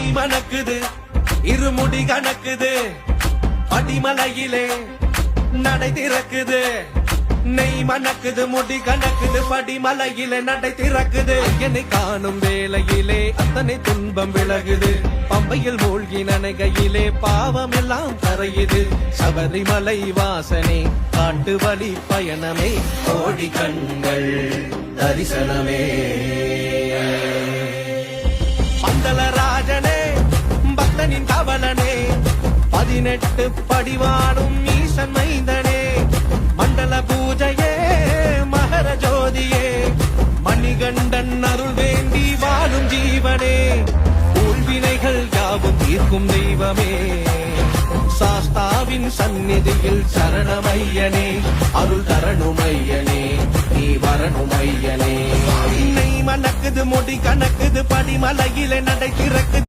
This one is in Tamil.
நெய் மணக்குது இருமுடி கணக்குது படிமலையிலே நடை திறக்குது நெய் மணக்குது முடி கணக்குது படிமலையிலே நடை திறக்குது என்னை காணும் வேளையிலே அத்தனை துன்பம் விலகுது பம்பையில் மூழ்கி நனைகையிலே பாவம் எல்லாம் கரையுது சபரிமலை வாசனே காட்டு வழி பயணமே கோடி கண்கள் தரிசனமே பந்தலராஜனே பக்தனின் கவலனே 18 படிவாடும் ஈசன் மைந்தனே மண்டல பூஜையே மகர ஜோதியே மணிகண்டன் அருள் வேண்டி வாழும் ஜீவனே ஊழ்வினைகள் யாவும் தீர்க்கும் தெய்வமே சாஸ்தாவின் சந்நிதியில் சரணமையனே அருள் தரணுமையனே நீ வரணுமையனே நெய் மணக்குது முடி கணக்குது படிமலையிலே நடை திறக்குது